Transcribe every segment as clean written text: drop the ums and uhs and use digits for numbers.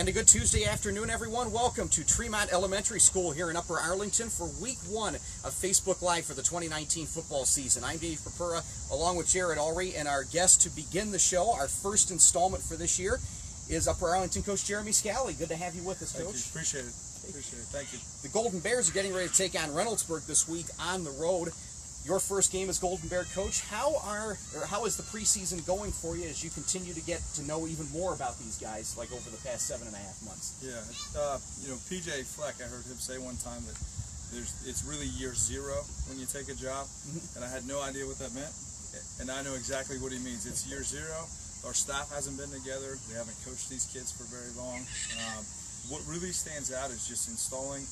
And a good Tuesday afternoon, everyone. Welcome to Tremont Elementary School here in Upper Arlington for week 1 of Facebook Live for the 2019 football season. I'm Purpura, along with Jarrod, Ulrey, and our guest to begin the show, our first installment for this year, is Upper Arlington coach Jeremey Scally. Good to have you with us, Coach. Thank you. Appreciate it. Appreciate it. Thank you. The Golden Bears are getting ready to take on Reynoldsburg this week on the road. Your first game as Golden Bear coach. How is the preseason going for you as you continue to get to know even more about these guys, like over the past 7.5 months? Yeah, PJ Fleck, I heard him say one time that it's really year 0 when you take a job, and I had no idea what that meant, and I know exactly what he means. It's year 0. Our staff hasn't been together. We haven't coached these kids for very long. What really stands out is just installing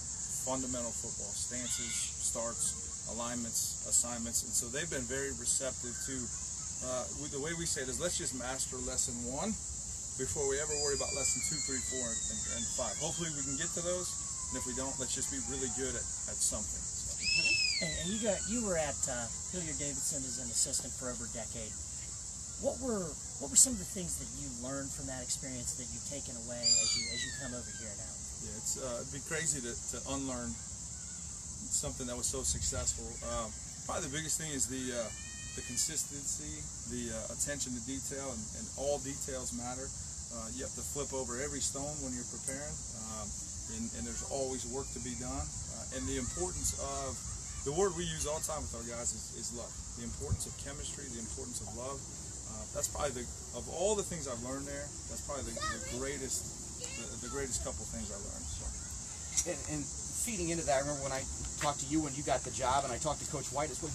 fundamental football, stances, starts, alignments, assignments, and so they've been very receptive to, the way we say it is, let's just master lesson 1 before we ever worry about lesson 2, 3, 4, and 5. Hopefully we can get to those, and if we don't, let's just be really good at something. So. And you were at Hilliard-Davidson as an assistant for over a decade. What were some of the things that you learned from that experience that you've taken away as you come over here now? Yeah, it'd be crazy to unlearn something that was so successful. Probably the biggest thing is the consistency, the attention to detail, and all details matter. You have to flip over every stone when you're preparing, and there's always work to be done. And the importance of, the word we use all the time with our guys is love. The importance of chemistry, the importance of love. That's probably of all the things I've learned there, that's probably the greatest couple things I learned. So. And feeding into that, I remember when I talked to you when you got the job, and I talked to Coach White as well.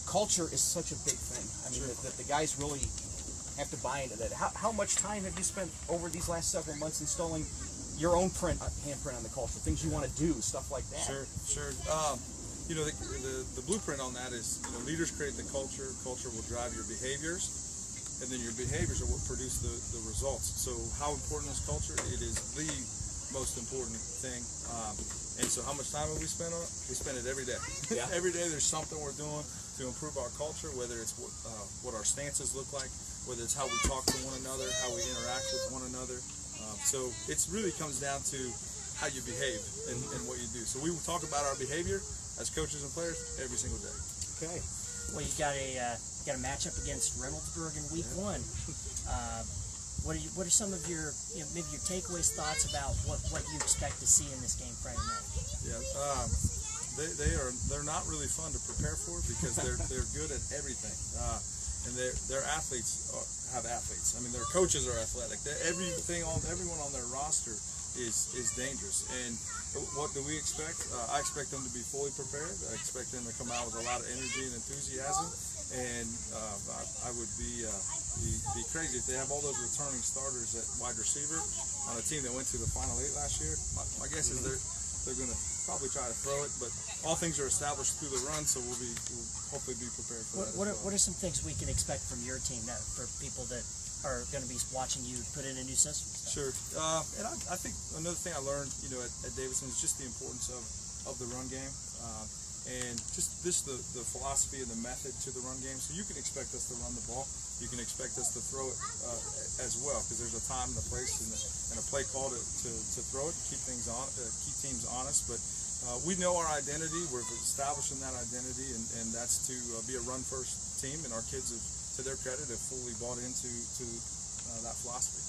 Culture is such a big thing. I mean, that the guys really have to buy into that. How much time have you spent over these last several months installing your own handprint on the culture, things you want to do, stuff like that? Sure. The blueprint on that is, leaders create the culture. Culture will drive your behaviors, and then your behaviors are what produce the results. So how important is culture? It is the most important thing. And so how much time have we spent on it? We spend it every day. Yeah. Every day there's something we're doing to improve our culture, whether it's what our stances look like, whether it's how we talk to one another, how we interact with one another. So it really comes down to how you behave and what you do. So we will talk about our behavior as coaches and players every single day. Okay. Well, you got a matchup against Reynoldsburg in week 1. What are some of your maybe your takeaways, thoughts about what you expect to see in this game Friday night? Yeah, they're not really fun to prepare for because they're good at everything, and their athletes have athletes. I mean, their coaches are athletic. Everyone on their roster is dangerous. And what do we expect? I expect them to be fully prepared. I expect them to come out with a lot of energy and enthusiasm. And I would be crazy if they have all those returning starters at wide receiver on a team that went to the Final 8 last year. My guess is they're going to probably try to throw it, but all things are established through the run, so we'll hopefully be prepared for that. What are some things we can expect from your team for people that are going to be watching you put in a new system? Sure. And I think another thing I learned, at Davidson is just the importance of the run game. And just the philosophy and the method to the run game. So you can expect us to run the ball. You can expect us to throw it as well, because there's a time and a place and a play call to throw it, keep teams honest. But we know our identity. We're establishing that identity, and that's to be a run-first team. And our kids, to their credit, have fully bought into that philosophy.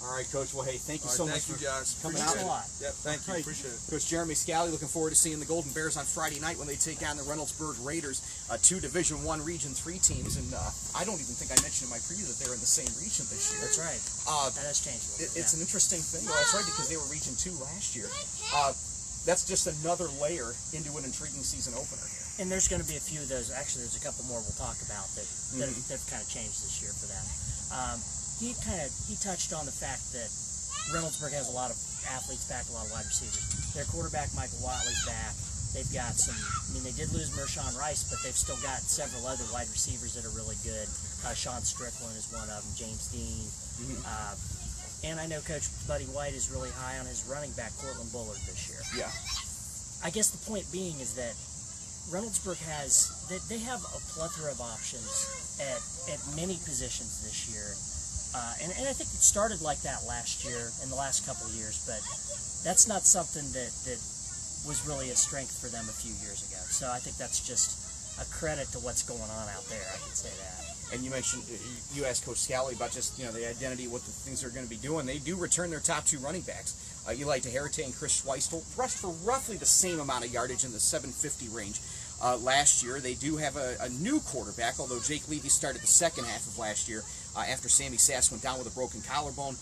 All right, Coach. Well, hey, thank you so much for coming out. A lot. Yeah, thank you. Appreciate it. Coach Jeremey Scally, looking forward to seeing the Golden Bears on Friday night when they take on the Reynoldsburg Raiders, 2 Division I Region 3 teams. And I don't even think I mentioned in my preview that they're in the same region this year. That's right. That has changed a little bit. It's an interesting thing. Well, that's right, because they were Region 2 last year. That's just another layer into an intriguing season opener here. And there's going to be a few of those. Actually, there's a couple more we'll talk about that have kind of changed this year for them. He touched on the fact that Reynoldsburg has a lot of athletes back, a lot of wide receivers. Their quarterback, Michael Watley's back. They've got they did lose Mershawn Rice, but they've still got several other wide receivers that are really good. Sean Strickland is one of them, James Dean. And I know Coach Buddy White is really high on his running back, Cortland Bullard, this year. Yeah. I guess the point being is that Reynoldsburg they have a plethora of options at many positions this year. And I think it started like that last year, in the last couple of years, but that's not something that was really a strength for them a few years ago. So I think that's just a credit to what's going on out there, I can say that. And you mentioned, you asked Coach Scally about just, the identity, what the things they're going to be doing. They do return their top 2 running backs. Eli Teherite and Chris Schweistel rushed for roughly the same amount of yardage in the 750 range last year. They do have a new quarterback, although Jake Levy started the second half of last year after Sammy Sass went down with a broken collarbone.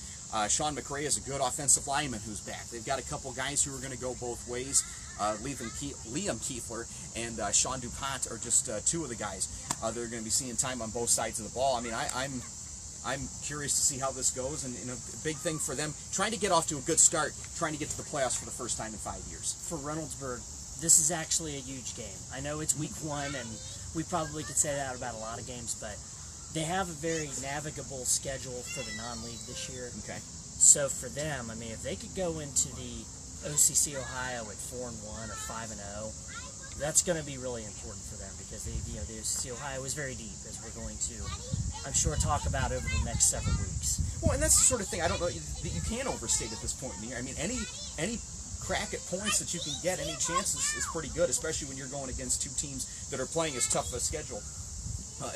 Sean McRae is a good offensive lineman who's back. They've got a couple guys who are going to go both ways. Liam Kiefler and Sean DuPont are just 2 of the guys that are going to be seeing time on both sides of the ball. I mean, I'm curious to see how this goes, and a big thing for them, trying to get off to a good start, trying to get to the playoffs for the first time in 5 years. For Reynoldsburg, this is actually a huge game. I know it's week 1, and we probably could say that about a lot of games, but they have a very navigable schedule for the non-league this year. Okay. So for them, I mean, if they could go into the OCC Ohio at 4-1 or 5-0, that's going to be really important for them, because the OCC Ohio is very deep, as we're going to, I'm sure, talk about over the next several weeks. Well, and that's the sort of thing I don't know that you can overstate at this point in the year. I mean, any crack at points that you can get, any chances is pretty good, especially when you're going against 2 teams that are playing as tough a schedule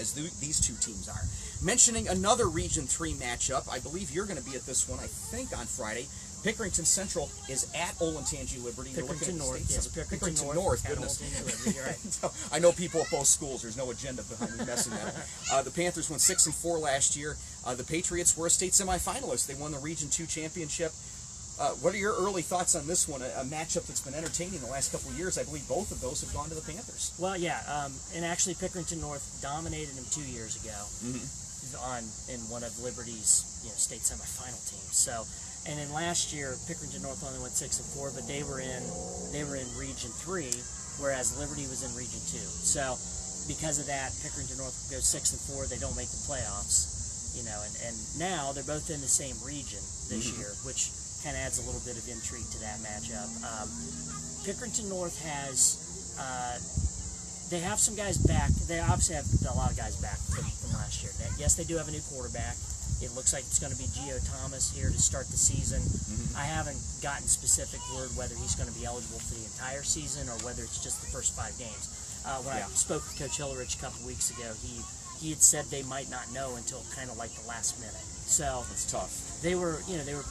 as these 2 teams are. Mentioning another Region 3 matchup, I believe you're going to be at this one, I think, on Friday. Pickerington Central is at Olentangy Liberty. Pickerington North, yes. Pickerington North, goodness. Liberty, you're right. So, I know people at both schools. There's no agenda behind me messing that up. The Panthers went 6-4 last year. The Patriots were a state semifinalist. They won the Region 2 championship. What are your early thoughts on this one? A matchup that's been entertaining the last couple of years. I believe both of those have gone to the Panthers. Well, yeah, and actually Pickerington North dominated them 2 years ago in one of Liberty's state semifinal teams. So, and then last year Pickerington North only went 6-4, but they were in Region 3, whereas Liberty was in Region 2. So because of that, Pickerington North goes 6-4. They don't make the playoffs, and now they're both in the same region this year, which kind of adds a little bit of intrigue to that matchup. Pickerington North has, they have some guys back. They obviously have a lot of guys back from last year. Yes, they do have a new quarterback. It looks like it's going to be Gio Thomas here to start the season. I haven't gotten specific word whether he's going to be eligible for the entire season or whether it's just the first 5 games. When I spoke with Coach Ulrey a couple weeks ago, he had said they might not know until kind of like the last minute. So it's tough. They were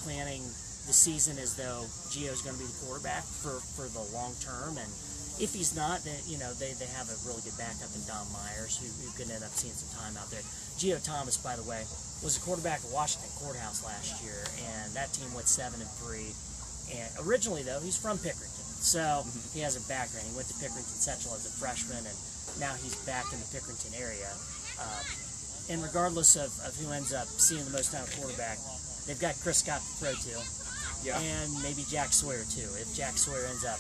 planning the season as though Gio's going to be the quarterback for the long term, and if he's not, then they have a really good backup in Dom Myers, who could end up seeing some time out there. Gio Thomas, by the way, was a quarterback at Washington Courthouse last year, and that team went 7-3. And originally, though, he's from Pickerington, so he has a background. He went to Pickerington Central as a freshman, and now he's back in the Pickerington area. And regardless of who ends up seeing the most time at quarterback, they've got Chris Scott to throw to, and maybe Jack Sawyer too. If Jack Sawyer ends up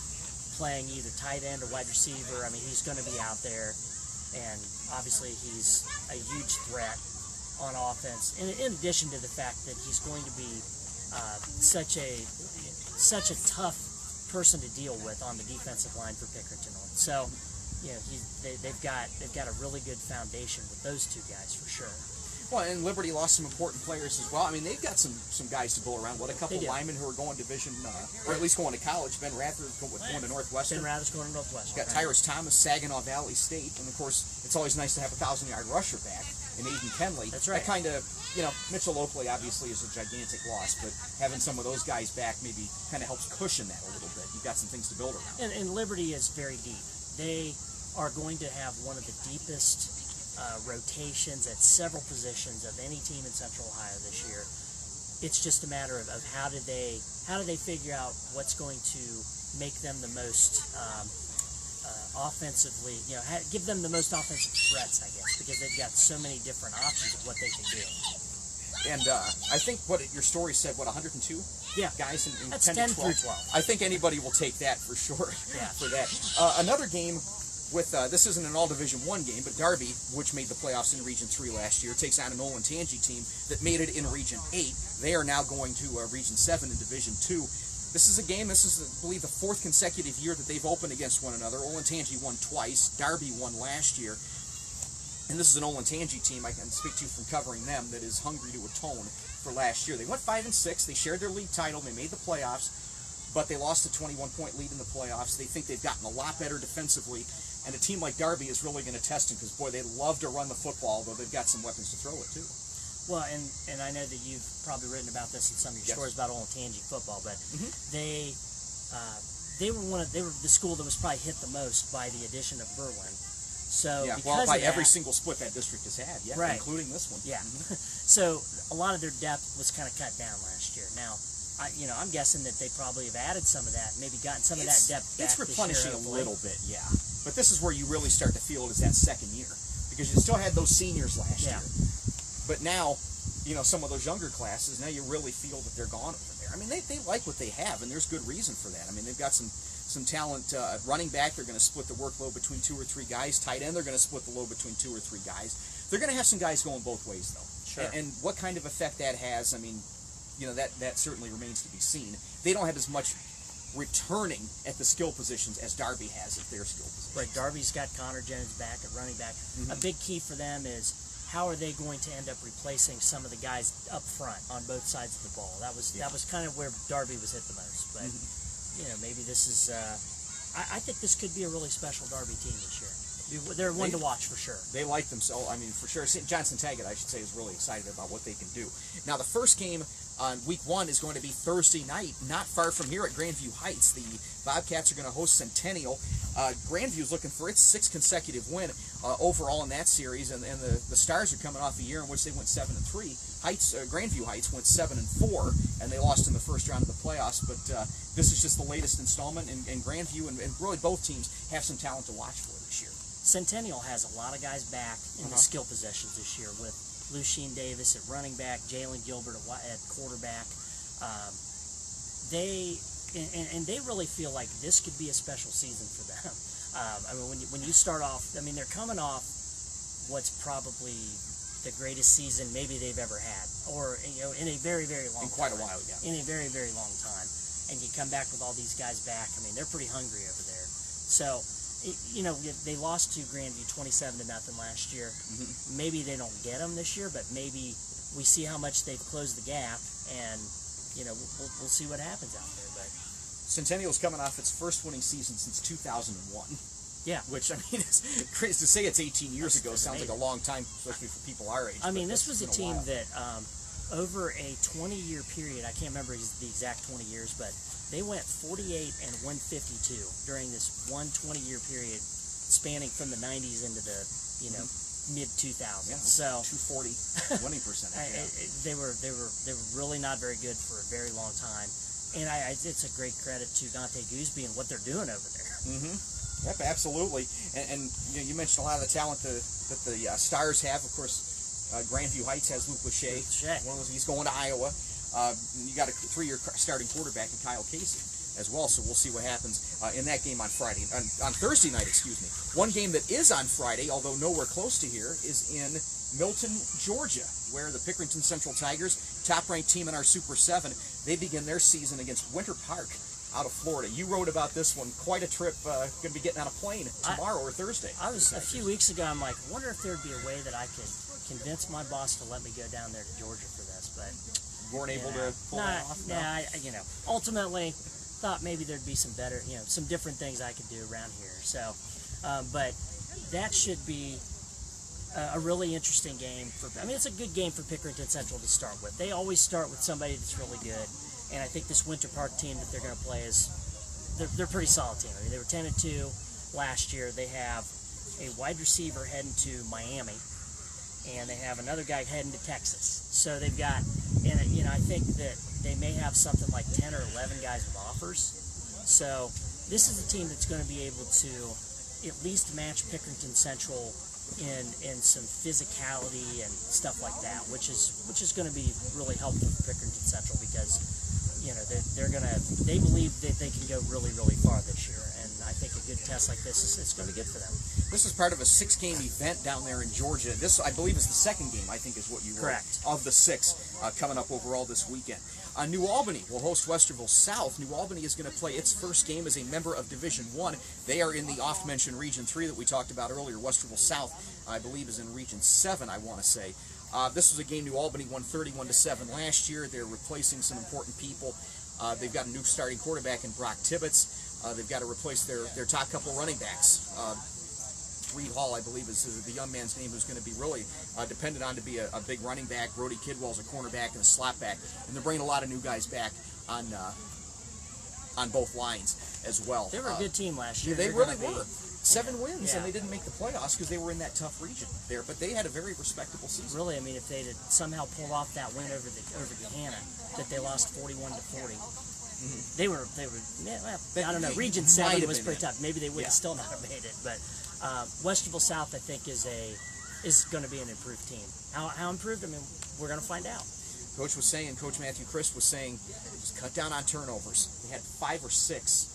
playing either tight end or wide receiver, I mean, he's going to be out there, and obviously he's a huge threat on offense. In addition to the fact that he's going to be such a tough person to deal with on the defensive line for Pickerington North. So, they've got a really good foundation with those 2 guys for sure. Well, and Liberty lost some important players as well. I mean, they've got some guys to go around. What, a couple of linemen who are going division, or at least going to college. Ben Rather going to Northwestern. Ben Rather's going to Northwestern. Got Tyrus Thomas, Saginaw Valley State. And, of course, it's always nice to have a 1,000-yard rusher back in Aiden Kenley. That's right. That kind of, Mitchell Oakley obviously is a gigantic loss, but having some of those guys back maybe kind of helps cushion that a little bit. You've got some things to build around. And Liberty is very deep. They are going to have one of the deepest rotations at several positions of any team in Central Ohio this year. It's just a matter of how do they figure out what's going to make them the most offensively, give them the most offensive threats, I guess, because they've got so many different options of what they can do. And I think what your story said, 102 guys in That's 10 to 12. Through 12. I think anybody will take that for sure. For that. Another game with this isn't an all-Division I game, but Darby, which made the playoffs in Region 3 last year, takes on an Olentangy team that made it in Region 8. They are now going to Region 7 in Division 2. This is a game, I believe, the 4th consecutive year that they've opened against one another. Olentangy won twice. Darby won last year. and this is an Olentangy team I can speak to from covering them that is hungry to atone for last year. They went 5-6. They shared their league title. They made the playoffs, but they lost a 21-point lead in the playoffs. They think they've gotten a lot better defensively, and a team like Darby is really going to test them because, boy, they love to run the football, though they've got some weapons to throw it, too. Well, and I know that you've probably written about this in some of your stories about Olentangy football, but they were the school that was probably hit the most by the addition of Berlin. So by every single split that district has had, right, including this one. Yeah. So a lot of their depth was kind of cut down last year. Now, I'm guessing that they probably have added some of that, maybe gotten some of that depth back. It's replenishing this year, a little bit, yeah. But this is where you really start to feel it is that second year, because you still had those seniors last year. But now, some of those younger classes, now you really feel that they're gone over there. I mean, they like what they have, and there's good reason for that. I mean, they've got some talent at running back. They're going to split the workload between 2 or 3 guys. Tight end, they're going to split the load between 2 or 3 guys. They're going to have some guys going both ways, though. Sure. And what kind of effect that has, I mean, that certainly remains to be seen. They don't have as much returning at the skill positions as Darby has at their skill positions. Right, Darby's got Connor Jones back at running back. A big key for them is how are they going to end up replacing some of the guys up front on both sides of the ball. That was kind of where Darby was hit the most. But maybe this is. I think this could be a really special Darby team this year. They're one to watch for sure. They like themselves. I mean, for sure. Johnson Taggett, I should say, is really excited about what they can do. Now, the first game on week 1 is going to be Thursday night, not far from here at Grandview Heights. The Bobcats are going to host Centennial. Grandview is looking for its 6th consecutive win overall in that series, and the Stars are coming off a year in which they went 7-3. Grandview Heights went 7-4, and they lost in the first round of the playoffs. But this is just the latest installment, and Grandview and really both teams have some talent to watch for this year. Centennial has a lot of guys back in the skill possessions this year with Lucien Davis at running back, Jalen Gilbert at quarterback. They really feel like this could be a special season for them. I mean, when you start off, I mean, they're coming off what's probably the greatest season maybe they've ever had, or in a very, very long time. In quite a while, yeah. In a very, very long time. And you come back with all these guys back. I mean, they're pretty hungry over there. So, they lost to Grandview 27-0 last year. Maybe they don't get them this year, but maybe we see how much they've closed the gap, and we'll see what happens out there. But Centennial's coming off its first winning season since 2001. Yeah, which I mean, it's crazy to say it's 18 years ago. Sounds like a long time, especially for people our age. I mean, this was a team that over a 20-year period, I can't remember the exact 20 years, but they went 48-152 during this 20-year period, spanning from the 90s into the mid 2000s. Yeah, so 240 winning percentage. They were really not very good for a very long time, and it's a great credit to Dante Gooseby and what they're doing over there. Yep, absolutely. And you mentioned a lot of the talent that the Stars have. Of course, Grandview Heights has Luke Lachey. One of those, he's going to Iowa. You got a 3-year starting quarterback in Kyle Casey as well, so we'll see what happens in that game on Friday. On Thursday night, excuse me. One game that is on Friday, although nowhere close to here, is in Milton, Georgia, where the Pickerington Central Tigers, top-ranked team in our Super 7, they begin their season against Winter Park out of Florida. You wrote about this one. Quite a trip. Going to be getting on a plane tomorrow or Thursday. A few weeks ago, I'm like, I wonder if there'd be a way that I could convince my boss to let me go down there to Georgia for this, but weren't able to pull that off. Ultimately thought maybe there'd be some better, some different things I could do around here. So, but that should be a really interesting game it's a good game for Pickerington Central to start with. They always start with somebody that's really good, and I think this Winter Park team that they're going to play they're a pretty solid team. I mean, they were 10-2 last year. They have a wide receiver heading to Miami, and they have another guy heading to Texas. So they've got, I think that they may have something like 10 or 11 guys with offers. So this is a team that's going to be able to at least match Pickerington Central in some physicality and stuff like that, which is going to be really helpful for Pickerington Central because they believe that they can go really, really far this year, and I think a good test like this is going to be good for them. This is part of a 6-game event down there in Georgia. This, I believe, is the second game, I think is what you wrote. Correct. Of the 6 coming up overall this weekend. New Albany will host Westerville South. New Albany is going to play its first game as a member of Division I. They are in the oft-mentioned Region 3 that we talked about earlier. Westerville South, I believe, is in Region 7, I want to say. This was a game New Albany won 31-7 last year. They're replacing some important people. They've got a new starting quarterback in Brock Tibbetts. They've got to replace their top couple running backs. Reed Hall, I believe, is the young man's name who's going to be really dependent on to be a big running back. Brody Kidwell's a cornerback and a slot back. And they're bringing a lot of new guys back on both lines as well. They were a good team last year. They really were. 7 wins, Yeah. and they didn't make the playoffs because they were in that tough region there. But they had a very respectable season. Really, I mean, if they'd somehow pulled off that win over Gahanna, that they lost 41-40. They were. Yeah, well, I don't know. Region 7 was pretty tough. Maybe they would still not have made it. But Westerville South, I think, is going to be an improved team. How improved? I mean, we're going to find out. Coach Matthew Christ was saying, just cut down on turnovers. They had 5 or 6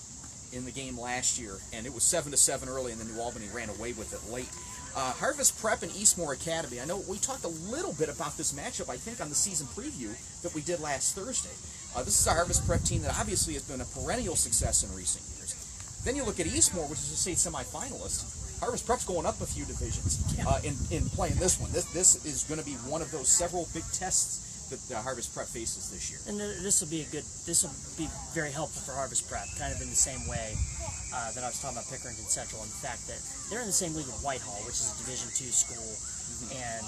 in the game last year, and it was 7-7 early, and then New Albany ran away with it late. Harvest Prep and Eastmoor Academy. I know we talked a little bit about this matchup, I think, on the season preview that we did last Thursday. This is a Harvest Prep team that obviously has been a perennial success in recent years. Then you look at Eastmoor, which is a state semifinalist. Harvest Prep's going up a few divisions in playing this one. This is going to be one of those several big tests that Harvest Prep faces this year. And this will be very helpful for Harvest Prep, kind of in the same way that I was talking about Pickerington Central, and the fact that they're in the same league with Whitehall, which is a Division II school. And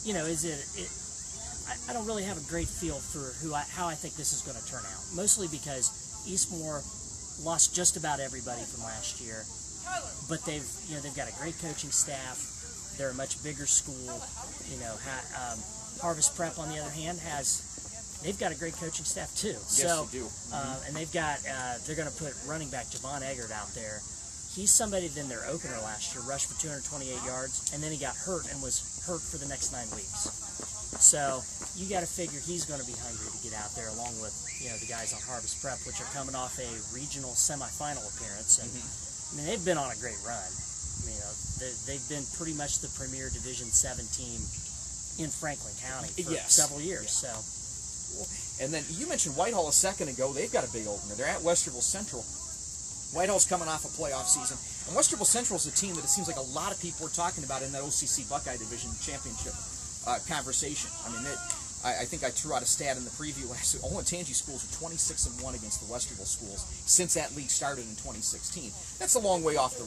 you know, I don't really have a great feel for how I think this is going to turn out. Mostly because Eastmoor lost just about everybody from last year, but they've got a great coaching staff. They're a much bigger school. You know, Harvest Prep, on the other hand, they've got a great coaching staff too. Yes, they do. And they're going to put running back Javon Eggert out there. He's somebody in their opener last year rushed for 228 yards, and then he got hurt and was hurt for the next 9 weeks. So you got to figure he's going to be hungry to get out there, along with the guys on Harvest Prep, which are coming off a regional semifinal appearance. And I mean, they've been on a great run. They've been pretty much the premier Division 7 team in Franklin County for several years. So, and then you mentioned Whitehall a second ago. They've got a big opener. They're at Westerville Central. Whitehall's coming off a playoff season, and Westerville Central is a team that it seems like a lot of people are talking about in that OCC Buckeye Division Championship conversation. I mean, I think I threw out a stat in the preview last week. Olentangy schools are 26-1 against the Westerville schools since that league started in 2016. That's a long way off,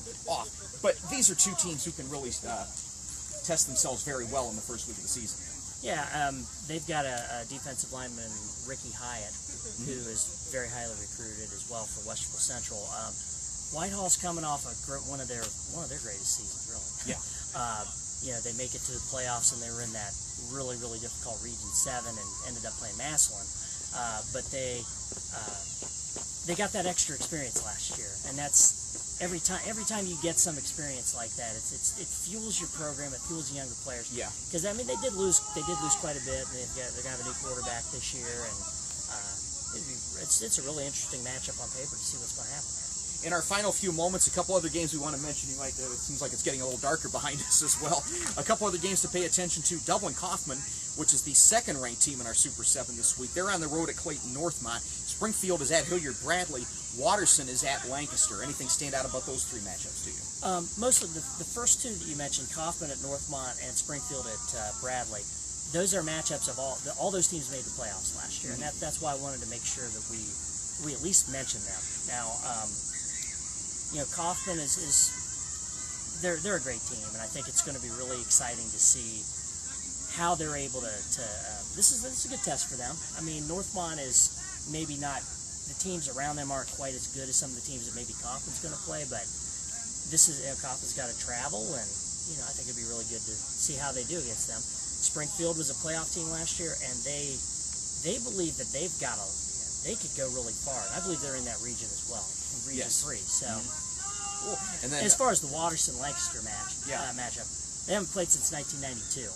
but these are two teams who can really test themselves very well in the first week of the season. Yeah, they've got a defensive lineman, Ricky Hyatt, who is very highly recruited as well for Westerville Central. Whitehall's coming off one of their greatest seasons, really. Yeah. They make it to the playoffs, and they were in that really, really difficult Region 7 and ended up playing Massillon. But they got that extra experience last year, and that's every time you get some experience like that, it fuels your program, it fuels the younger players. Yeah. Because I mean, they did lose quite a bit, and they're gonna have a new quarterback this year, and it's a really interesting matchup on paper to see what's going to happen. In our final few moments, a couple other games we want to mention. It seems like it's getting a little darker behind us as well. A couple other games to pay attention to. Dublin Kaufman, which is the second-ranked team in our Super 7 this week. They're on the road at Clayton Northmont. Springfield is at Hilliard Bradley. Watterson is at Lancaster. Anything stand out about those 3 matchups to you? Mostly the first 2 that you mentioned, Kaufman at Northmont and Springfield at Bradley. Those are matchups of all those teams made the playoffs last year, and that's why I wanted to make sure that we at least mention them. Now, Kaufman they're a great team, and I think it's going to be really exciting to see how they're able to this is a good test for them. I mean, Northmont is maybe not, the teams around them aren't quite as good as some of the teams that maybe Kaufman's going to play, but Kaufman's got to travel, and I think it'd be really good to see how they do against them. Springfield was a playoff team last year, and they believe that they could go really far, and I believe they're in that region as well, in Region 3. So, and then, as far as the Watterson-Lancaster matchup, they haven't played since 1992.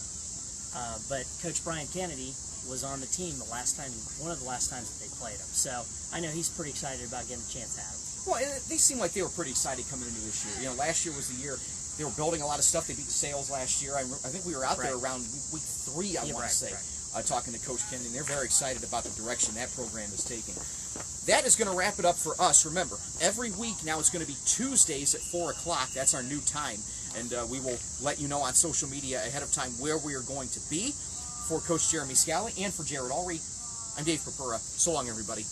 But Coach Brian Kennedy was on the team one of the last times that they played him. So I know he's pretty excited about getting a chance at him. Well, and they seem like they were pretty excited coming into this year. You know, last year was the year they were building a lot of stuff. They beat the Sales last year. I think we were out there around week 3, I want to say, talking to Coach Kennedy, and they're very excited about the direction that program is taking. That is going to wrap it up for us. Remember, every week now it's going to be Tuesdays at 4 o'clock. That's our new time. And we will let you know on social media ahead of time where we are going to be. For Coach Jeremey Scally and for Jarrod Ulrey, I'm Dave Purpura. So long, everybody.